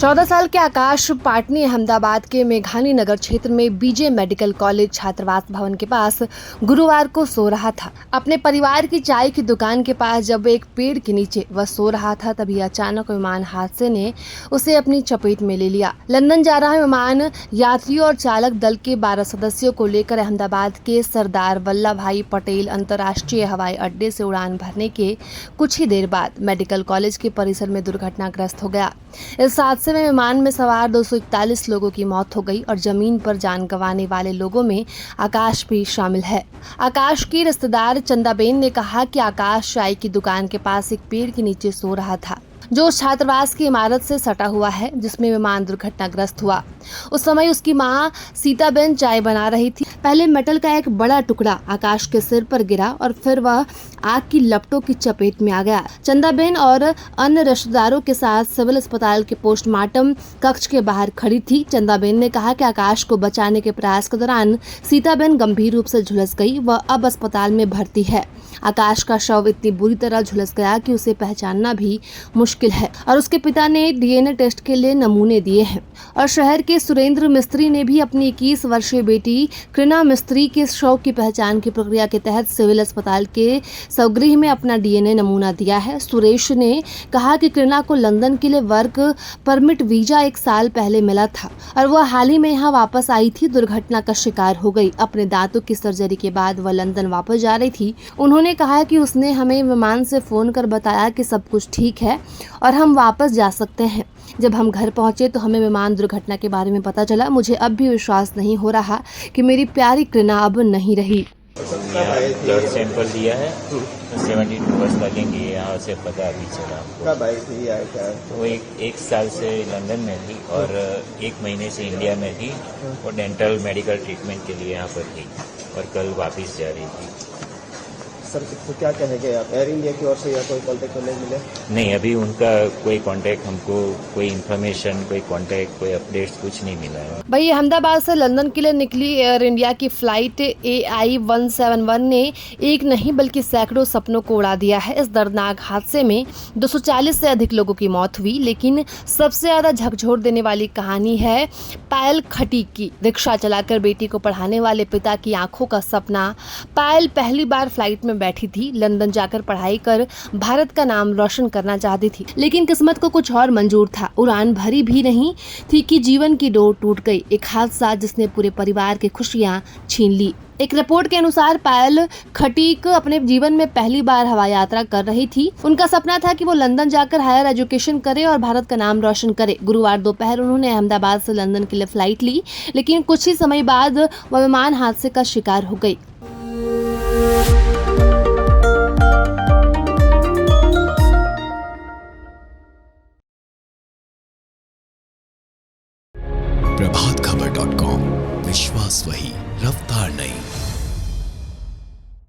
14 साल के आकाश पाटनी अहमदाबाद के मेघानी नगर क्षेत्र में बीजे मेडिकल कॉलेज छात्रावास भवन के पास गुरुवार को सो रहा था। अपने परिवार की चाय की दुकान के पास जब एक पेड़ के नीचे वह सो रहा था, तभी अचानक विमान हादसे ने उसे अपनी चपेट में ले लिया। लंदन जा रहा विमान यात्रियों और चालक दल के 12 सदस्यों को लेकर अहमदाबाद के सरदार वल्लभ भाई पटेल अंतर्राष्ट्रीय हवाई अड्डे से उड़ान भरने के कुछ ही देर बाद मेडिकल कॉलेज के परिसर में दुर्घटनाग्रस्त हो गया। इस हादसे में विमान में सवार 241 लोगों की मौत हो गई और जमीन पर जान गंवाने वाले लोगों में आकाश भी शामिल है। आकाश की रिश्तेदार चंदाबेन ने कहा कि आकाश चाय की दुकान के पास एक पेड़ के नीचे सो रहा था, जो छात्रावास की इमारत से सटा हुआ है, जिसमें विमान दुर्घटनाग्रस्त हुआ। उस समय उसकी मां सीताबेन चाय बना रही थी। पहले मेटल का एक बड़ा टुकड़ा आकाश के सिर पर गिरा और फिर वह आग की लपटों की चपेट में आ गया। चंदाबेन और अन्य रिश्तेदारों के साथ सिविल अस्पताल के पोस्टमार्टम कक्ष के बाहर खड़ी थी। चंदाबेन ने कहा कि आकाश को बचाने के प्रयास के दौरान सीताबेन गंभीर रूप से झुलस गई। वह अब अस्पताल में भर्ती है। आकाश का शव इतनी बुरी तरह झुलस गया कि उसे पहचानना भी मुश्किल है और उसके पिता ने डीएनए टेस्ट के लिए नमूने दिए हैं। और शहर के सुरेंद्र मिस्त्री ने भी अपनी 21 वर्षीय बेटी कृणा मिस्त्री के शव की पहचान की प्रक्रिया के तहत सिविल अस्पताल के स्वगृह में अपना डीएनए नमूना दिया है। सुरेश ने कहा कि कृणा को लंदन के लिए वर्क परमिट वीजा 1 साल पहले मिला था और वह हाल ही में यहाँ वापस आई थी। दुर्घटना का शिकार हो गई। अपने दांतों की सर्जरी के बाद वह लंदन वापस जा रही थी। उन्होंने कहा कि उसने हमें विमान से फोन कर बताया कि सब कुछ ठीक है और हम वापस जा सकते हैं। जब हम घर पहुंचे तो हमें विमान दुर्घटना के बारे में पता चला। मुझे अब भी विश्वास नहीं हो रहा कि मेरी प्यारी कृणा अब नहीं रही। ब्लड सैंपल दिया है, 72 आवर्स लगेंगे यहाँ से पता अभी चला। कब आई थी या क्या? वो एक साल से लंदन में थी और 1 महीने से इंडिया में थी। वो डेंटल मेडिकल ट्रीटमेंट के लिए यहाँ पर थी और कल वापस जा रही थी। सर तो क्या कहेंगे आप, एयर इंडिया की ओर से या कोई कॉन्टेक्ट नहीं मिले? नहीं, अभी उनका कोई कांटेक्ट, हमको कोई इन्फॉर्मेशन, कोई कांटेक्ट, कोई अपडेट्स कुछ नहीं मिला है। भाई, अहमदाबाद से लंदन के लिए निकली एयर इंडिया की फ्लाइट AI 171 ने एक नहीं बल्कि सैकड़ों सपनों को उड़ा दिया है। इस दर्दनाक हादसे में 240 से अधिक लोगों की मौत हुई, लेकिन सबसे ज्यादा झकझोर देने वाली कहानी है पायल खटीक की। रिक्शा चलाकर बेटी को पढ़ाने वाले पिता की आंखों का सपना। पायल पहली बार फ्लाइट में बैठी थी। लंदन जाकर पढ़ाई कर भारत का नाम रोशन करना चाहती थी, लेकिन किस्मत को कुछ और मंजूर था। उड़ान भरी भी नहीं थी कि जीवन की डोर टूट गई। एक हादसा जिसने पूरे परिवार की खुशियां छीन ली। एक रिपोर्ट के अनुसार पायल खटीक अपने जीवन में पहली बार हवाई यात्रा कर रही थी। उनका सपना था कि वो लंदन जाकर हायर एजुकेशन करे और भारत का नाम रोशन करे। गुरुवार दोपहर उन्होंने अहमदाबाद से लंदन के लिए फ्लाइट ली, लेकिन कुछ ही समय बाद वह विमान हादसे का शिकार हो गई। प्रभातखबर.com, विश्वास वही, रफ्तार नहीं।